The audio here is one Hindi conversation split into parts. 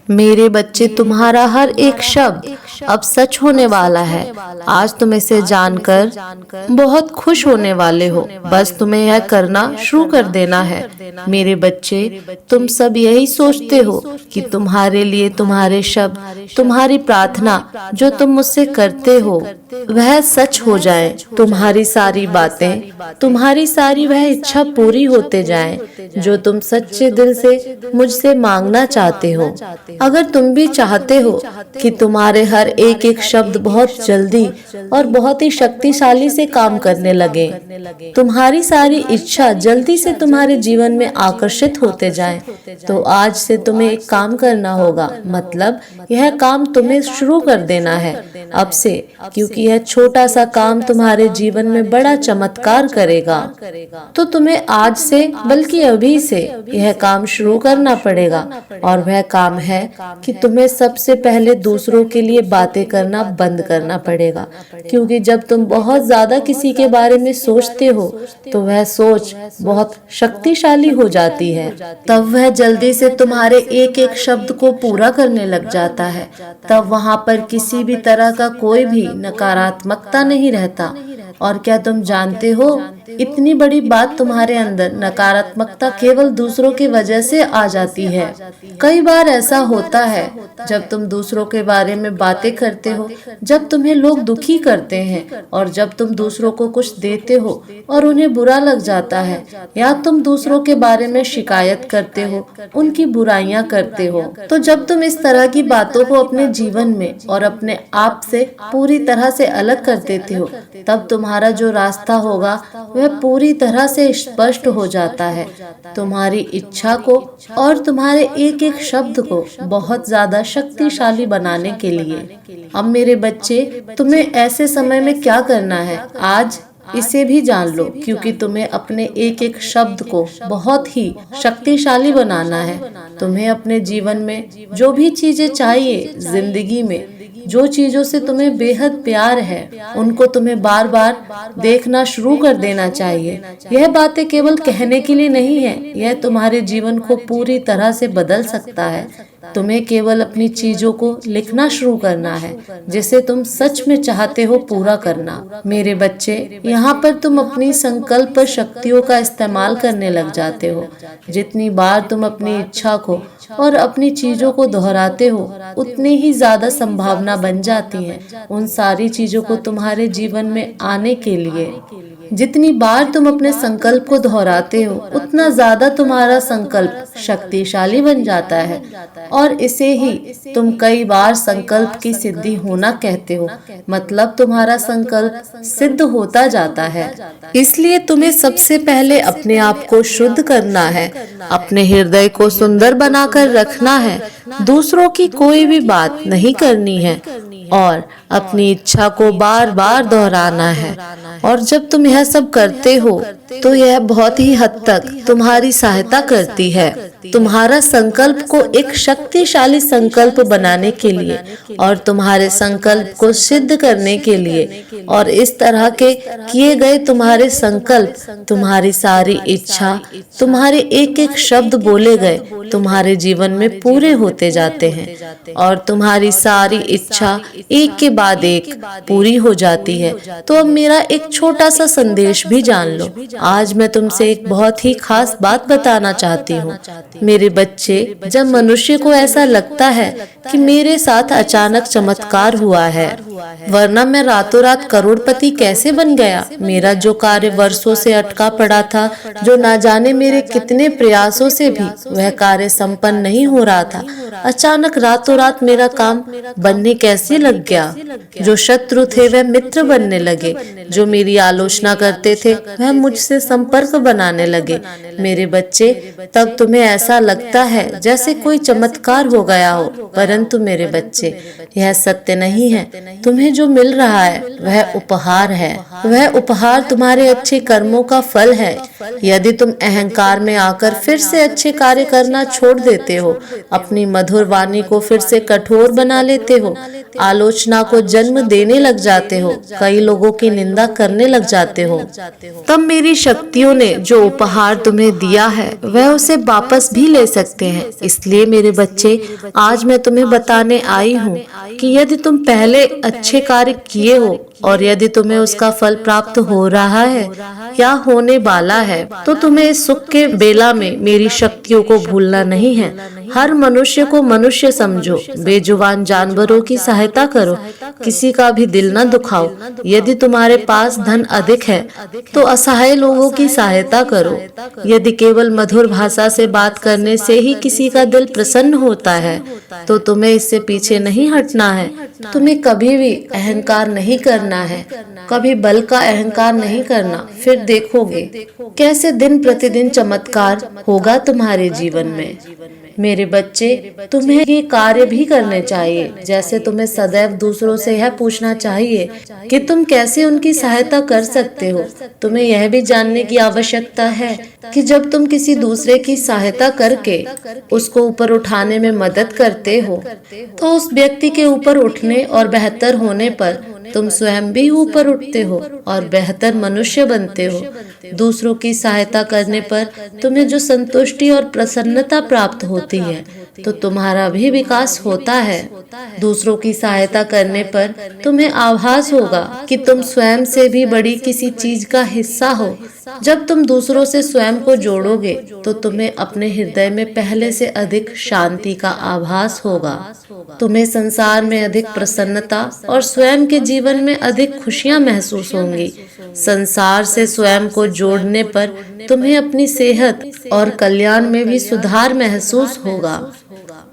मेरे बच्चे, तुम्हारा हर एक शब्द अब सच होने वाला है। आज तुम इसे जानकर बहुत खुश होने वाले हो। बस तुम्हें यह करना शुरू कर देना है। मेरे बच्चे, तुम सब यही सोचते हो कि तुम्हारे लिए तुम्हारे शब्द, तुम्हारी प्रार्थना जो तुम मुझसे करते हो वह सच हो जाए। तुम्हारी सारी बातें, तुम्हारी सारी वह इच्छा पूरी होते जाए जो तुम सच्चे दिल से मुझसे मांगना चाहते हो। अगर तुम भी चाहते हो कि तुम्हारे हर एक एक शब्द बहुत जल्दी और बहुत ही शक्तिशाली से काम करने लगे, तुम्हारी सारी इच्छा जल्दी से तुम्हारे जीवन में आकर्षित होते जाए, तो आज से तुम्हें एक काम करना होगा। मतलब यह काम तुम्हें शुरू कर देना है अब से, क्योंकि यह छोटा सा काम तुम्हारे जीवन में बड़ा चमत्कार करेगा। तो तुम्हें आज से, बल्कि अभी से यह काम शुरू करना पड़ेगा। और वह काम है कि तुम्हें सबसे पहले दूसरों के लिए बातें करना बंद करना पड़ेगा, क्योंकि जब तुम बहुत ज्यादा किसी के बारे में सोचते हो तो वह सोच बहुत शक्तिशाली हो जाती है। तब वह जल्दी से तुम्हारे एक एक शब्द को पूरा करने लग जाता है। तब वहाँ पर किसी भी तरह का कोई भी नकारात्मकता नहीं रहता। और क्या तुम जानते हो, इतनी बड़ी बात तुम्हारे अंदर नकारात्मकता केवल दूसरों की वजह से आ जाती है। कई बार ऐसा होता है जब तुम दूसरों के बारे में बातें करते हो, जब तुम्हें लोग दुखी करते हैं और जब तुम दूसरों को कुछ देते हो और उन्हें बुरा लग जाता है, या तुम दूसरों के बारे में शिकायत करते हो, उनकी बुराइयां करते हो। तो जब तुम इस तरह की बातों को अपने जीवन में और अपने आप से पूरी तरह से अलग कर देते हो, तब तुम्हारा जो रास्ता होगा वह पूरी तरह से स्पष्ट हो जाता है। तुम्हारी इच्छा को और तुम्हारे एक एक शब्द को बहुत ज्यादा शक्तिशाली बनाने के लिए। अब मेरे बच्चे, तुम्हें ऐसे समय में क्या करना है, आज इसे भी जान लो, क्योंकि तुम्हें अपने एक एक शब्द को बहुत ही शक्तिशाली बनाना है। तुम्हें अपने जीवन में जो भी चीजें चाहिए, जिंदगी में जो चीजों से तुम्हें बेहद प्यार है, उनको तुम्हें बार बार देखना शुरू कर देना चाहिए। यह बातें केवल कहने के लिए नहीं है, यह तुम्हारे जीवन को पूरी तरह से बदल सकता है। तुम्हें केवल अपनी चीजों को लिखना शुरू करना है जिसे तुम सच में चाहते हो पूरा करना। मेरे बच्चे, यहाँ पर तुम अपनी संकल्प शक्तियों का इस्तेमाल करने लग जाते हो। जितनी बार तुम अपनी इच्छा को और अपनी चीजों को दोहराते हो, उतनी ही ज्यादा संभावना बन जाती है उन सारी चीजों को तुम्हारे जीवन में आने के लिए। जितनी बार तुम अपने संकल्प को दोहराते हो, उतना ज्यादा तुम्हारा संकल्प शक्तिशाली बन जाता है। और इसे ही तुम कई बार संकल्प की सिद्धि होना कहते हो। मतलब तुम्हारा संकल्प सिद्ध होता जाता है। इसलिए तुम्हें सबसे पहले अपने आप को शुद्ध करना है, अपने हृदय को सुंदर बनाकर रखना है, दूसरों की कोई भी बात नहीं करनी है और अपनी इच्छा को बार बार दोहराना है। और जब तुम यह सब करते हो तो यह बहुत ही हद तक तुम्हारी सहायता करती है तुम्हारा संकल्प को एक शक्तिशाली संकल्प बनाने के लिए और तुम्हारे संकल्प को सिद्ध करने के लिए। और इस तरह के किए गए तुम्हारे संकल्प, तुम्हारी सारी इच्छा, तुम्हारे एक एक शब्द बोले गए तुम्हारे जीवन में पूरे होते जाते हैं और तुम्हारी सारी इच्छा एक के बाद एक पूरी हो जाती है। तो अब मेरा एक छोटा सा संदेश भी जान लो। आज मैं तुमसे एक बहुत ही खास बात बताना चाहती हूँ। मेरे बच्चे, जब मनुष्य को ऐसा लगता है कि मेरे साथ अचानक चमत्कार हुआ है, वरना मैं रातों रात करोड़पति कैसे बन गया, मेरा जो कार्य वर्षों से अटका पड़ा था, जो ना जाने मेरे कितने प्रयासों से भी वह कार्य संपन्न नहीं हो रहा था, अचानक रातों रात मेरा काम बनने कैसे लग गया। जो शत्रु थे वह मित्र बनने लगे, जो मेरी आलोचना करते थे वह मुझसे संपर्क बनाने लगे। मेरे बच्चे, तब तुम्हें ऐसा लगता है जैसे कोई चमत्कार हो गया हो, परंतु मेरे बच्चे, यह सत्य नहीं है। तुम्हें जो मिल रहा है वह उपहार है। वह उपहार तुम्हारे अच्छे कर्मों का फल है। यदि तुम अहंकार में आकर फिर से अच्छे कार्य करना छोड़ देते हो, अपनी मधुर वाणी को फिर से कठोर बना लेते हो, आलोचना को जन्म देने लग जाते हो, कई लोगों की निंदा करने लग जाते हो, तब मेरी शक्तियों ने जो उपहार तुम्हें दिया है वह उसे वापस भी ले सकते हैं। इसलिए मेरे बच्चे, आज मैं तुम्हें बताने आई हूँ कि यदि तुम पहले अच्छे कार्य किए हो और यदि तुम्हें उसका फल प्राप्त हो रहा है या होने वाला है, तो तुम्हें इस सुख के बेला में मेरी शक्तियों को भूलना नहीं है। हर मनुष्य को मनुष्य समझो, बेजुबान जानवरों की सहायता करो, किसी का भी दिल न दुखाओ। यदि तुम्हारे पास धन अधिक है तो असहाय लोगों की सहायता करो। यदि केवल मधुर भाषा से बात करने से ही किसी का दिल प्रसन्न होता है तो तुम्हें इससे पीछे नहीं हटना है। तुम्हें कभी भी अहंकार नहीं करना है, कभी बल का अहंकार नहीं करना। फिर देखोगे कैसे दिन प्रतिदिन चमत्कार होगा तुम्हारे जीवन में। मेरे बच्चे, तुम्हें ये कार्य भी करने चाहिए, जैसे तुम्हें सदैव दूसरों से यह पूछना चाहिए कि तुम कैसे उनकी सहायता कर सकते हो। तुम्हें यह भी जानने की आवश्यकता है कि जब तुम किसी दूसरे की सहायता करके उसको ऊपर उठाने में मदद करते हो तो उस व्यक्ति के ऊपर उठने और बेहतर होने पर तुम स्वयं भी ऊपर उठते हो और बेहतर मनुष्य बनते हो। दूसरों की सहायता करने पर तुम्हें जो संतुष्टि और प्रसन्नता प्राप्त होती है तो तुम्हारा भी विकास होता है। दूसरों की सहायता करने पर तुम्हें आभास होगा कि तुम स्वयं से भी बड़ी किसी चीज का हिस्सा हो। जब तुम दूसरों से स्वयं को जोड़ोगे तो तुम्हें अपने हृदय में पहले से अधिक शांति का आभास होगा। तुम्हें संसार में अधिक प्रसन्नता और स्वयं के जीवन में अधिक खुशियां महसूस होंगी। संसार से स्वयं को जोड़ने पर तुम्हें अपनी सेहत और कल्याण में भी सुधार महसूस होगा।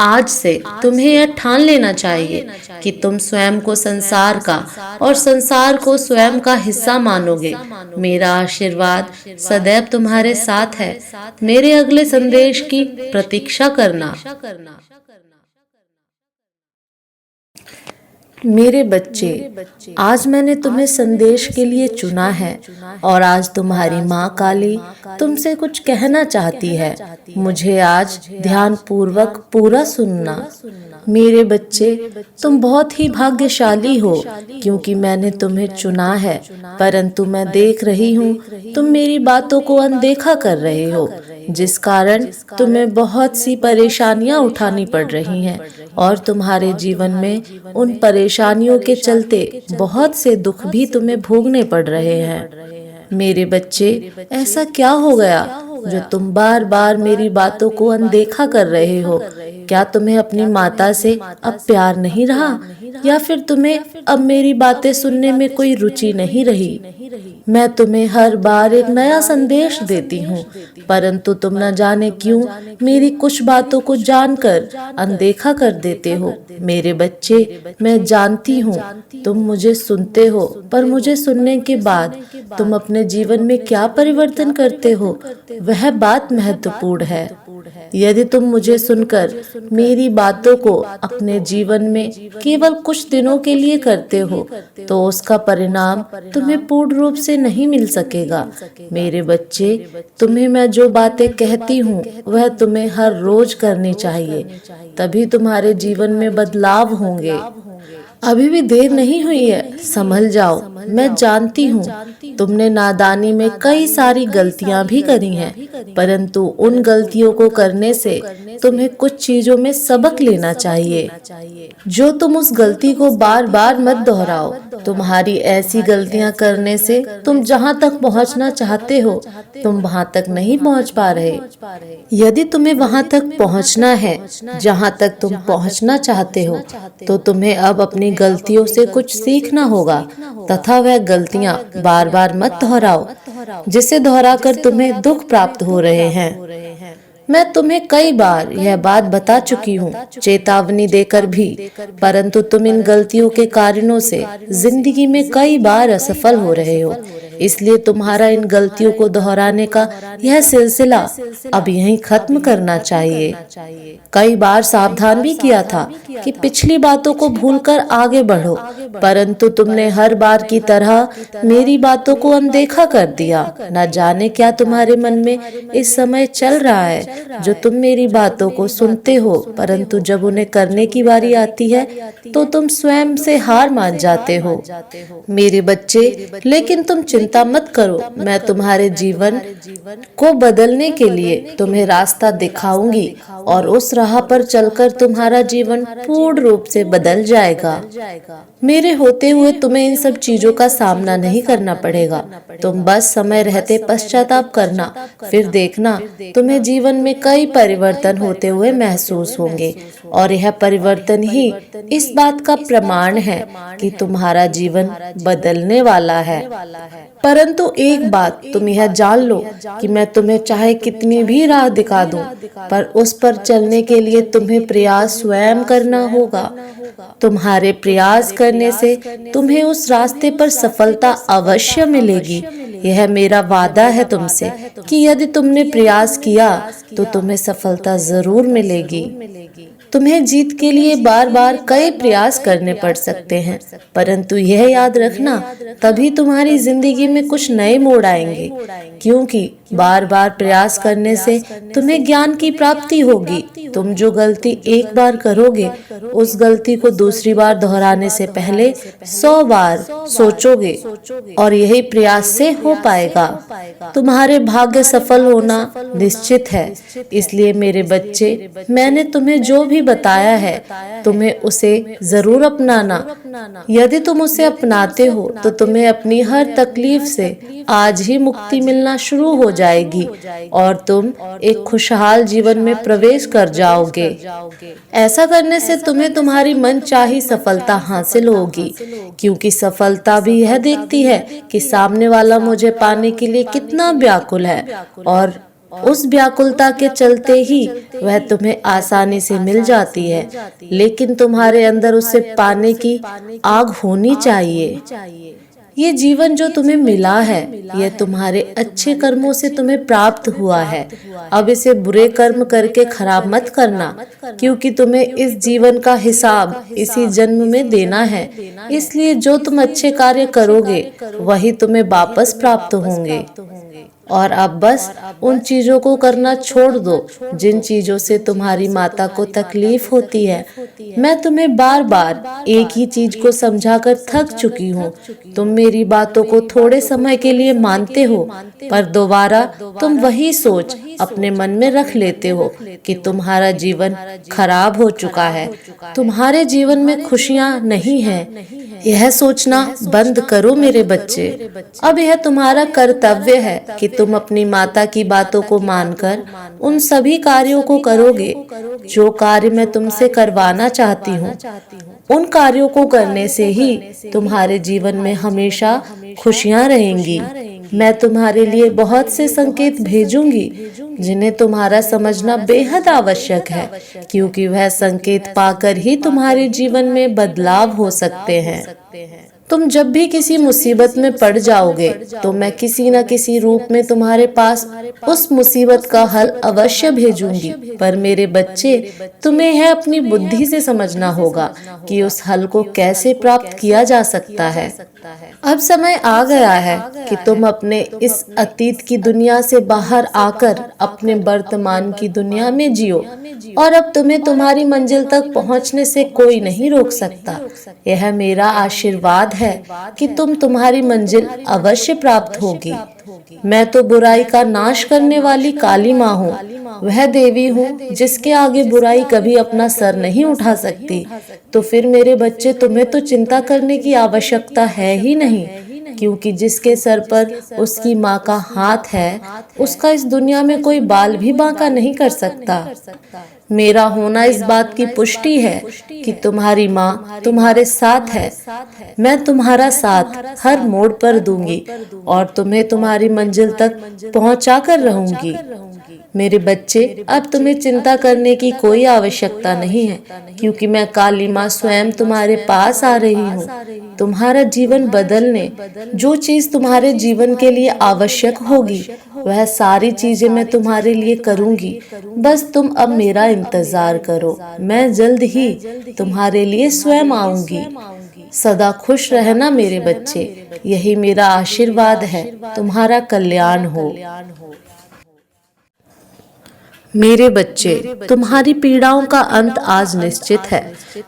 आज से तुम्हें यह ठान लेना चाहिए कि तुम स्वयं को संसार का और संसार को स्वयं का हिस्सा मानोगे। मेरा आशीर्वाद सदैव तुम्हारे साथ है। मेरे अगले संदेश की प्रतीक्षा करना। मेरे बच्चे, आज मैंने तुम्हें संदेश के लिए चुना है और आज तुम्हारी माँ काली तुमसे कुछ कहना चाहती है। मुझे आज ध्यान पूर्वक पूरा सुनना। मेरे बच्चे, तुम बहुत ही भाग्यशाली हो क्योंकि मैंने तुम्हें चुना है, परंतु मैं देख रही हूँ तुम मेरी बातों को अनदेखा कर रहे हो, जिस कारण तुम्हें बहुत सी परेशानियां उठानी पड़ रही हैं और तुम्हारे जीवन में उन परेशानियों के चलते बहुत से दुख भी तुम्हें भोगने पड़ रहे हैं। मेरे बच्चे, ऐसा क्या हो गया जो तुम बार बार मेरी बातों को अनदेखा कर रहे हो? क्या तुम्हें अपनी माता से अब प्यार नहीं रहा या फिर तुम्हें अब मेरी बातें सुनने में कोई रुचि नहीं रही? मैं तुम्हें हर बार एक नया संदेश देती हूँ, परंतु तुम न जाने क्यों मेरी कुछ बातों को जानकर अनदेखा कर देते हो। मेरे बच्चे, मैं जानती हूँ तुम मुझे सुनते हो, पर मुझे सुनने के बाद तुम अपने जीवन में क्या परिवर्तन करते हो वह बात महत्वपूर्ण है। यदि तुम मुझे सुनकर मेरी बातों को अपने जीवन में केवल कुछ दिनों के लिए करते हो तो उसका परिणाम तुम्हें पूर्ण रूप से नहीं मिल सकेगा। मेरे बच्चे, तुम्हें मैं जो बातें कहती हूँ वह तुम्हें हर रोज करनी चाहिए, तभी तुम्हारे जीवन में बदलाव होंगे। अभी भी देर नहीं हुई है, संभल जाओ। मैं जानती हूँ तुमने नादानी में कई सारी गलतियाँ भी करी हैं, परंतु उन गलतियों को करने से तुम्हें कुछ चीजों में सबक लेना चाहिए। जो तुम उस गलती को बार बार मत दोहराओ। तुम्हारी ऐसी गलतियाँ करने से तुम जहाँ तक पहुँचना चाहते हो तुम वहाँ तक नहीं पहुँच पा रहे। यदि तुम्हें वहाँ तक पहुँचना है जहाँ तक तुम पहुँचना चाहते हो तो तुम्हें अब अपनी गलतियों से कुछ सीखना होगा तथा वह गलतियां बार बार मत दोहराओ जिसे दोहराकर तुम्हें दुख प्राप्त हो रहे हैं। मैं तुम्हें कई बार यह बात बता चुकी हूँ, चेतावनी देकर भी, परंतु तुम इन गलतियों के कारणों से जिंदगी में कई बार असफल हो रहे हो। इसलिए तुम्हारा इन गलतियों को दोहराने का यह सिलसिला अब यहीं खत्म करना चाहिए। कई बार सावधान भी किया था कि पिछली बातों को भूलकर आगे बढ़ो, परंतु तुमने हर बार की तरह मेरी बातों को अनदेखा कर दिया। न जाने क्या तुम्हारे मन में इस समय चल रहा है जो तुम मेरी बातों को सुनते हो, परंतु जब उन्हें करने की बारी आती है तो तुम स्वयं से हार मान जाते हो। मेरे बच्चे, लेकिन तुम चिंता मत करो, मैं तुम्हारे जीवन को बदलने के लिए तुम्हें रास्ता दिखाऊंगी और उस राह पर चलकर तुम्हारा जीवन पूर्ण रूप से बदल जाएगा। मेरे होते हुए तुम्हें इन सब चीजों का सामना नहीं करना पड़ेगा। तुम बस समय रहते पश्चाताप करना, फिर देखना तुम्हें जीवन में कई परिवर्तन होते हुए महसूस होंगे और यह परिवर्तन ही इस बात का प्रमाण है कि तुम्हारा जीवन बदलने वाला है। परंतु एक बात तुम यह जान लो कि मैं तुम्हें चाहे कितनी भी राह दिखा दूं, पर उस पर चलने के लिए तुम्हें प्रयास स्वयं करना होगा। तुम्हारे प्रयास करने से तुम्हें उस रास्ते पर सफलता अवश्य मिलेगी। यह मेरा वादा है तुमसे कि यदि तुमने प्रयास किया तो तुम्हें सफलता जरूर मिलेगी। तुम्हें जीत के लिए बार बार कई प्रयास करने पड़ सकते हैं, परंतु यह याद रखना तभी तुम्हारी जिंदगी में कुछ नए मोड़ आएंगे, क्योंकि बार बार प्रयास करने से तुम्हें ज्ञान की प्राप्ति होगी। तुम जो गलती एक बार करोगे, उस गलती को दूसरी बार दोहराने से पहले 100 बार सोचोगे और यही प्रयास से हो पाएगा। तुम्हारे भाग्य सफल होना निश्चित है। इसलिए मेरे बच्चे, मैंने तुम्हें जो भी बताया है तुम्हें उसे जरूर अपनाना। यदि तुम उसे अपनाते हो तो तुम्हें अपनी हर तकलीफ से आज ही मुक्ति मिलना शुरू हो जाएगी और तुम एक खुशहाल जीवन में प्रवेश कर जाओगे। ऐसा करने से तुम्हें तुम्हारी मनचाही सफलता हासिल होगी, क्योंकि सफलता भी यह देखती है कि सामने वाला मुझे पाने के लिए कितना व्याकुल है और उस व्याकुलता के चलते ही वह तुम्हें आसानी से मिल जाती है, लेकिन तुम्हारे अंदर उसे पाने की आग होनी चाहिए। ये जीवन जो तुम्हें मिला है, यह तुम्हारे अच्छे कर्मों से तुम्हें प्राप्त हुआ है। अब इसे बुरे कर्म करके खराब मत करना, क्योंकि तुम्हें इस जीवन का हिसाब इसी जन्म में देना है। इसलिए जो तुम अच्छे कार्य करोगे वही तुम्हें वापस प्राप्त होंगे। और अब बस उन चीजों को करना छोड़ दो जिन चीजों से तुम्हारी माता को तकलीफ होती है। मैं तुम्हें बार बार एक ही चीज को समझाकर थक चुकी हूँ। तुम मेरी बातों को थोड़े समय के लिए मानते हो, पर दोबारा तुम वही सोच अपने मन में रख लेते हो कि तुम्हारा जीवन खराब हो चुका है, तुम्हारे जीवन में खुशियाँ नहीं हैं। यह सोचना बंद करो मेरे बच्चे। अब यह तुम्हारा कर्तव्य है कि तुम अपनी माता की बातों को मानकर उन सभी कार्यों को करोगे जो कार्य मैं तुमसे करवाना चाहती हूँ। उन कार्यों को करने से ही तुम्हारे जीवन में हमेशा खुशियाँ रहेंगी। मैं तुम्हारे लिए बहुत से संकेत भेजूंगी जिन्हें तुम्हारा समझना बेहद आवश्यक है, क्योंकि वह संकेत पाकर ही तुम्हारे जीवन में बदलाव हो सकते हैं। तुम जब भी किसी मुसीबत में पड़ जाओगे तो मैं किसी न किसी रूप में तुम्हारे पास उस मुसीबत का हल अवश्य भेजूंगी। पर मेरे बच्चे, तुम्हें यह अपनी बुद्धि से समझना होगा कि उस हल को कैसे प्राप्त किया जा सकता है। अब समय आ गया है कि तुम अपने इस अतीत की दुनिया से बाहर आकर अपने वर्तमान की दुनिया में जियो, और अब तुम्हें तुम्हारी मंजिल तक पहुंचने से कोई नहीं रोक सकता। यह मेरा आशीर्वाद है कि तुम्हारी मंजिल अवश्य प्राप्त होगी। मैं तो बुराई का नाश करने वाली काली माँ हूँ, वह देवी हूँ जिसके आगे बुराई कभी अपना सर नहीं उठा सकती। तो फिर मेरे बच्चे, तुम्हें तो चिंता करने की आवश्यकता है ही नहीं, क्योंकि जिसके सर पर उसकी माँ का हाथ है उसका इस दुनिया में कोई बाल भी बांका नहीं कर सकता। मेरा होना इस बात की पुष्टि है कि तुम्हारी माँ तुम्हारे साथ है। मैं तुम्हारा साथ हर मोड़ पर दूंगी और तुम्हें तुम्हारी मंजिल तक पहुंचा कर रहूंगी। मेरे बच्चे, अब तुम्हें चिंता करने की कोई आवश्यकता नहीं है, क्योंकि मैं काली माँ स्वयं तुम्हारे पास आ रही हूँ। तुम्हारा जीवन बदलने जो चीज तुम्हारे जीवन के लिए आवश्यक होगी वह सारी चीजें मैं तुम्हारे लिए करूंगी। बस तुम अब मेरा इंतजार करो, मैं जल्द ही तुम्हारे लिए स्वयं आऊंगी। सदा खुश रहना मेरे बच्चे, यही मेरा आशीर्वाद है। तुम्हारा कल्याण हो। मेरे बच्चे, तुम्हारी पीड़ाओं का अंत आज निश्चित है।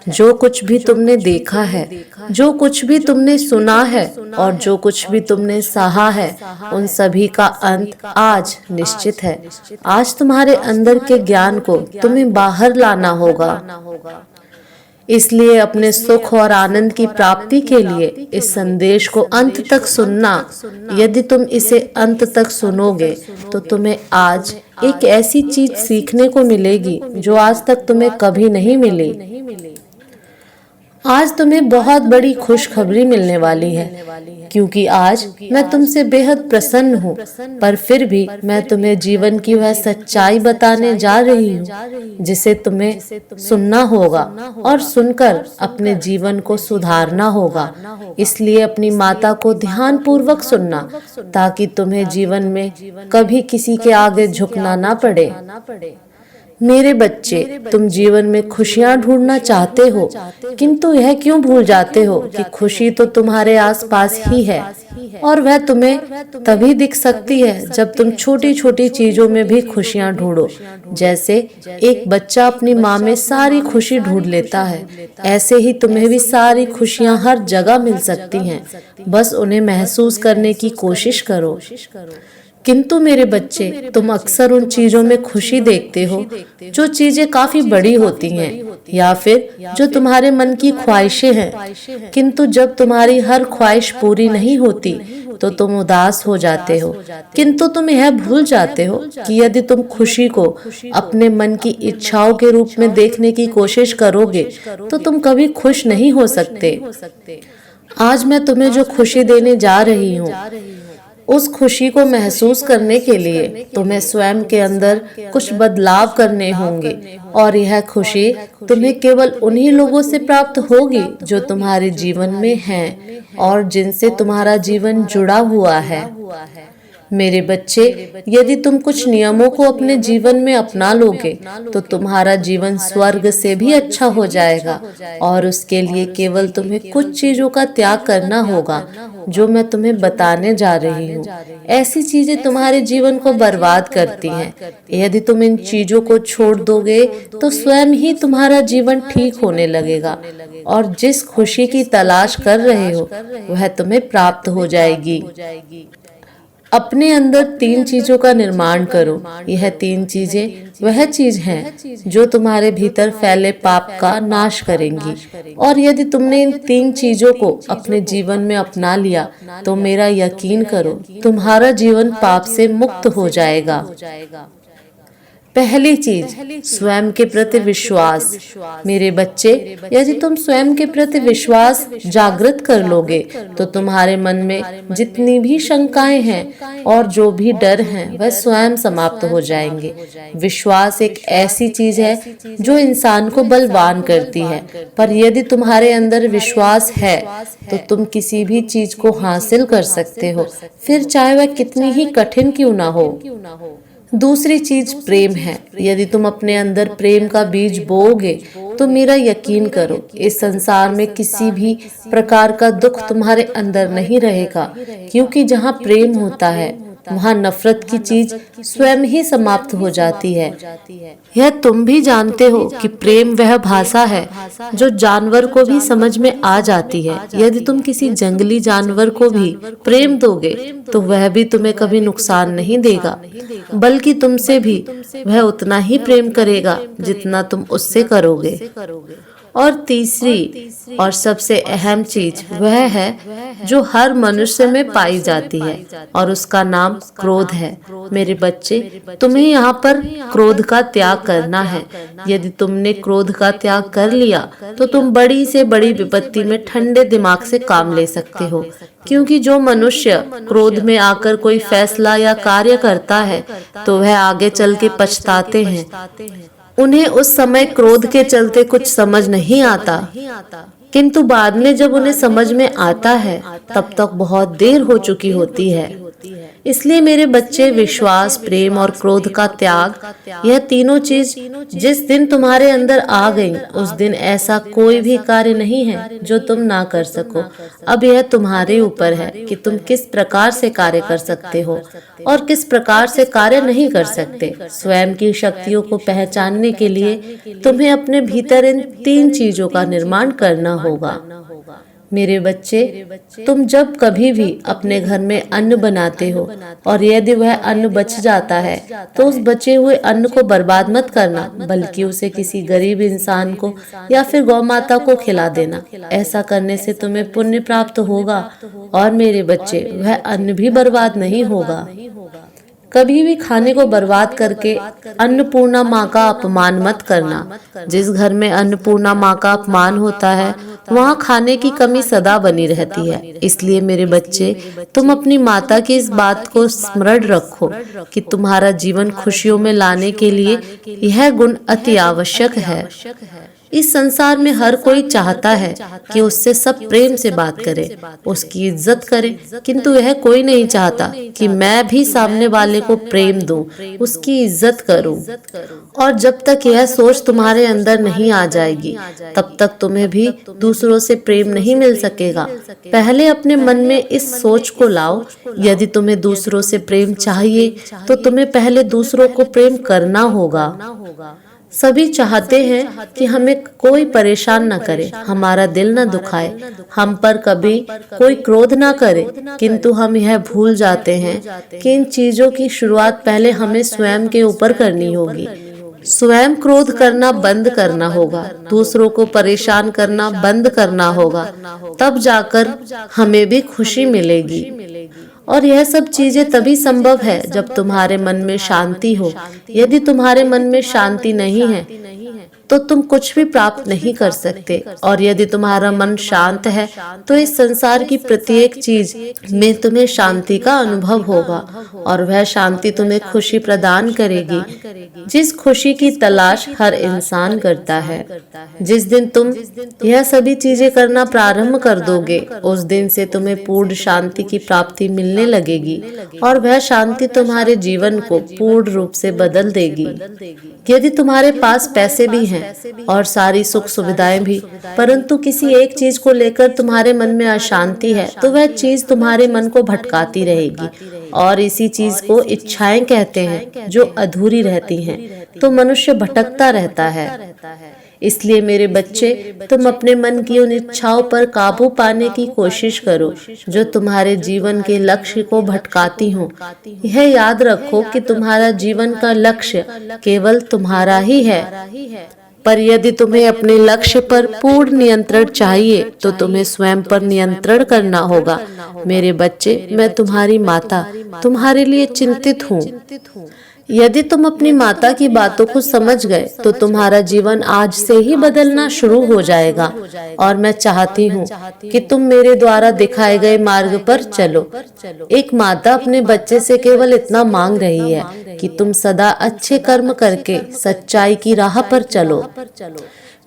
जो कुछ भी तुमने देखा है, जो कुछ भी तुमने सुना है और जो कुछ भी तुमने सहा है, उन सभी का अंत आज निश्चित है। आज तुम्हारे अंदर के ज्ञान को तुम्हें बाहर लाना होगा। इसलिए अपने सुख और आनंद की प्राप्ति के लिए इस संदेश को अंत तक सुनना। यदि तुम इसे अंत तक सुनोगे तो तुम्हें आज एक ऐसी चीज सीखने को मिलेगी जो आज तक तुम्हें कभी नहीं मिली। आज तुम्हें बहुत बड़ी खुशखबरी मिलने वाली है, क्योंकि आज मैं तुमसे बेहद प्रसन्न हूँ। पर फिर भी मैं तुम्हें जीवन की वह सच्चाई बताने जा रही हूँ जिसे तुम्हें सुनना होगा और सुनकर अपने जीवन को सुधारना होगा। इसलिए अपनी माता को ध्यान पूर्वक सुनना, ताकि तुम्हें जीवन में कभी किसी के आगे झुकना ना पड़े। मेरे बच्चे, तुम जीवन में खुशियां ढूंढना चाहते हो, किंतु यह क्यों भूल जाते हो कि खुशी तो तुम्हारे आसपास ही है और वह तुम्हें तभी दिख सकती है जब तुम छोटी छोटी चीजों में भी खुशियां ढूंढो। जैसे एक बच्चा अपनी माँ में सारी खुशी ढूंढ लेता है, ऐसे ही तुम्हें भी सारी खुशियां हर जगह मिल सकती हैं। बस उन्हें महसूस करने की कोशिश करो। किंतु मेरे बच्चे, तुम अक्सर उन चीजों में खुशी देखते हो जो चीजें काफी बड़ी होती हैं या फिर जो तुम्हारे मन की ख्वाहिशें हैं। किंतु जब तुम्हारी हर ख्वाहिश पूरी नहीं होती तो तुम उदास हो जाते हो। किंतु तुम यह भूल जाते हो कि यदि तुम खुशी को अपने मन की इच्छाओं के रूप में देखने की कोशिश करोगे तो तुम कभी खुश नहीं हो सकते। आज मैं तुम्हें जो खुशी देने जा रही हूँ, उस खुशी को महसूस करने के लिए तुम्हें स्वयं के अंदर कुछ बदलाव करने होंगे और यह खुशी तुम्हें केवल उन्हीं लोगों से प्राप्त होगी जो तुम्हारे जीवन में हैं और जिनसे तुम्हारा जीवन जुड़ा हुआ है। मेरे बच्चे, यदि तुम कुछ नियमों को अपने जीवन में अपना लोगे तो तुम्हारा जीवन स्वर्ग से भी अच्छा हो जाएगा और उसके लिए केवल तुम्हें कुछ चीजों का त्याग करना होगा जो मैं तुम्हें बताने जा रही हूँ। ऐसी चीजें तुम्हारे जीवन को बर्बाद करती हैं। यदि तुम इन चीजों को छोड़ दोगे तो स्वयं ही तुम्हारा जीवन ठीक होने लगेगा और जिस खुशी की तलाश कर रहे हो वह तुम्हें प्राप्त हो जाएगी। अपने अंदर 3 चीजों का निर्माण करो। यह 3 चीजें वह चीज हैं जो तुम्हारे भीतर फैले पाप का नाश करेंगी और यदि तुमने इन 3 चीजों को अपने जीवन में अपना लिया तो मेरा यकीन करो, तुम्हारा जीवन पाप से मुक्त हो जाएगा। पहली चीज, स्वयं के प्रति विश्वास। मेरे बच्चे, यदि तुम स्वयं के प्रति विश्वास जागृत कर लोगे तो तुम्हारे मन में जितनी भी शंकाएं हैं और जो भी डर हैं वह स्वयं समाप्त हो जाएंगे। विश्वास एक ऐसी चीज है जो इंसान को बलवान करती है, पर यदि तुम्हारे अंदर विश्वास है तो तुम किसी भी चीज को हासिल कर सकते हो, फिर चाहे वह कितनी ही कठिन क्यों ना हो। दूसरी चीज प्रेम है। यदि तुम अपने अंदर प्रेम का बीज बोओगे तो मेरा यकीन करो, इस संसार में किसी भी प्रकार का दुख तुम्हारे अंदर नहीं रहेगा, क्योंकि जहाँ प्रेम होता है वहाँ नफरत की चीज स्वयं ही समाप्त हो जाती है। यह तुम भी जानते हो कि प्रेम वह भाषा है जो जानवर को भी समझ में आ जाती है। यदि तुम किसी जंगली जानवर को भी प्रेम दोगे तो वह भी तुम्हें कभी नुकसान नहीं देगा, बल्कि तुमसे भी वह उतना ही प्रेम करेगा जितना तुम उससे करोगे। और तीसरी और सबसे अहम चीज वह है जो हर मनुष्य में पाई जाती है और उसका नाम क्रोध है। मेरे बच्चे, तुम्हें यहाँ पर क्रोध का त्याग करना है। यदि तुमने क्रोध का त्याग कर लिया तो तुम बड़ी से बड़ी विपत्ति में ठंडे दिमाग से काम ले सकते हो, क्योंकि जो मनुष्य क्रोध में आकर कोई फैसला या कार्य करता है तो वह आगे चल के पछताते हैं। उन्हें उस समय क्रोध के चलते कुछ समझ नहीं आता, किंतु बाद में जब उन्हें समझ में आता है तब तक बहुत देर हो चुकी होती है। इसलिए मेरे बच्चे, विश्वास, प्रेम और क्रोध का त्याग, यह तीनों चीज जिस दिन तुम्हारे अंदर आ गई, उस दिन ऐसा कोई भी कार्य नहीं है जो तुम ना कर सको। अब यह तुम्हारे ऊपर है कि तुम किस प्रकार से कार्य कर सकते हो और किस प्रकार से कार्य नहीं कर सकते। स्वयं की शक्तियों को पहचानने के लिए तुम्हें अपने भीतर इन 3 चीजों का निर्माण करना होगा। मेरे बच्चे, तुम जब कभी भी अपने घर में अन्न बनाते हो और यदि वह अन्न बच जाता है तो उस बचे हुए अन्न को बर्बाद मत करना, बल्कि उसे किसी गरीब इंसान को या फिर गौ माता को खिला देना। ऐसा करने से तुम्हें पुण्य प्राप्त होगा और मेरे बच्चे, वह अन्न भी बर्बाद नहीं होगा। कभी भी खाने को बर्बाद करके अन्नपूर्णा माँ का अपमान मत करना। जिस घर में अन्नपूर्णा माँ का अपमान होता है वहाँ खाने की कमी सदा बनी रहती है। इसलिए मेरे बच्चे, तुम अपनी माता की इस बात को स्मरण रखो कि तुम्हारा जीवन खुशियों में लाने के लिए यह गुण अति आवश्यक है। इस संसार में हर कोई चाहता है कि उससे सब प्रेम से बात करे, उसकी इज्जत करे, किंतु यह कोई नहीं चाहता कि मैं भी सामने वाले को प्रेम दूं, उसकी इज्जत करूं। और जब तक यह सोच तुम्हारे अंदर नहीं आ जाएगी तब तक तुम्हें भी दूसरों से प्रेम नहीं मिल सकेगा। पहले अपने मन में इस सोच को लाओ, यदि तुम्हें दूसरों से प्रेम चाहिए तो तुम्हें पहले दूसरों को प्रेम करना होगा। सभी चाहते हैं कि हमें कोई परेशान न करे, हमारा दिल न दुखाए, हम पर कभी कोई क्रोध न करे, किंतु हम यह भूल जाते हैं कि इन चीजों की शुरुआत पहले हमें स्वयं के ऊपर करनी होगी। स्वयं क्रोध करना बंद करना होगा, दूसरों को परेशान करना बंद करना होगा, तब जाकर हमें भी खुशी मिलेगी। और यह सब चीजें तभी संभव है जब तुम्हारे मन में शांति हो। यदि तुम्हारे मन में शांति नहीं है तो तुम कुछ भी प्राप्त नहीं कर सकते। और यदि तुम्हारा मन शांत है तो इस संसार की प्रत्येक चीज में तुम्हें शांति का अनुभव होगा और वह शांति तुम्हें खुशी प्रदान करेगी, जिस खुशी की तलाश हर इंसान करता है। जिस दिन तुम यह सभी चीजें करना प्रारंभ कर दोगे, उस दिन से तुम्हें पूर्ण शांति की प्राप्ति मिलने लगेगी और वह शांति तुम्हारे जीवन को पूर्ण रूप से बदल देगी। यदि तुम्हारे पास पैसे भी हैं और सारी सुख सुविधाएं भी, परंतु किसी एक चीज को लेकर तुम्हारे मन में अशांति है तो वह चीज तुम्हारे मन को भटकाती रहेगी और इसी चीज को इच्छाएं कहते हैं, जो अधूरी रहती हैं, तो मनुष्य भटकता रहता है। इसलिए मेरे बच्चे, तुम अपने मन की उन इच्छाओं पर काबू पाने की कोशिश करो जो तुम्हारे जीवन के लक्ष्य को भटकाती हो। यह याद रखो कि तुम्हारा जीवन का लक्ष्य केवल तुम्हारा ही है, पर यदि तुम्हें अपने लक्ष्य पर पूर्ण नियंत्रण चाहिए तो तुम्हें स्वयं पर नियंत्रण करना होगा। मेरे बच्चे, मैं तुम्हारी माता तुम्हारे लिए चिंतित हूँ। यदि तुम अपनी माता की बातों को समझ गए तो तुम्हारा जीवन आज से ही बदलना शुरू हो जाएगा और मैं चाहती हूँ कि तुम मेरे द्वारा दिखाए गए मार्ग पर चलो। एक माता अपने बच्चे से केवल इतना मांग रही है कि तुम सदा अच्छे कर्म करके सच्चाई की राह पर चलो।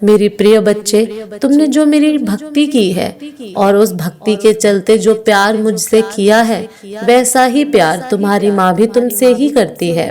मेरी प्रिय बच्चे, तुमने जो मेरी भक्ति की है और उस भक्ति के चलते जो प्यार मुझसे किया है, वैसा ही प्यार तुम्हारी माँ भी तुमसे ही करती है।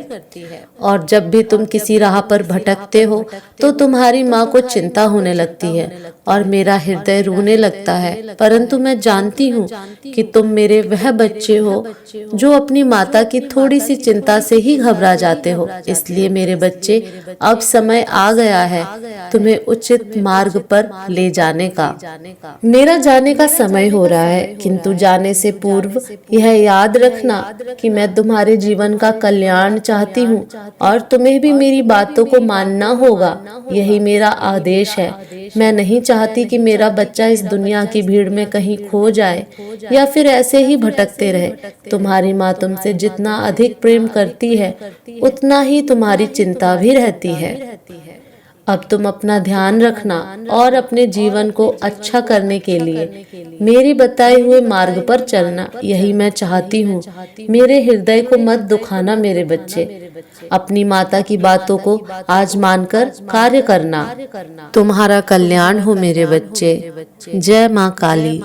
और जब भी तुम किसी राह पर भटकते हो तो तुम्हारी माँ को चिंता होने लगती है और मेरा हृदय रोने लगता है, परंतु मैं जानती हूँ कि तुम मेरे वह बच्चे हो जो अपनी माता की थोड़ी सी चिंता से ही घबरा जाते हो। इसलिए मेरे बच्चे, अब समय आ गया है तुम्हें उचित मार्ग पर ले जाने का। मेरा जाने का समय हो रहा है, किंतु जाने से पूर्व यह याद रखना कि मैं तुम्हारे जीवन का कल्याण चाहती हूँ और तुम्हें भी मेरी बातों को मानना होगा। यही मेरा आदेश है। मैं नहीं चाहती कि मेरा बच्चा इस दुनिया की भीड़ में कहीं खो जाए या फिर ऐसे ही भटकते रहे। तुम्हारी माँ तुमसे जितना अधिक प्रेम करती है उतना ही तुम्हारी चिंता भी रहती है। अब तुम अपना ध्यान रखना और अपने जीवन को अच्छा करने के लिए मेरी बताए हुए मार्ग पर चलना, यही मैं चाहती हूँ। मेरे हृदय को मत दुखाना मेरे बच्चे। अपनी माता की बातों को आज मानकर कार्य करना। तुम्हारा कल्याण हो मेरे बच्चे। जय माँ काली।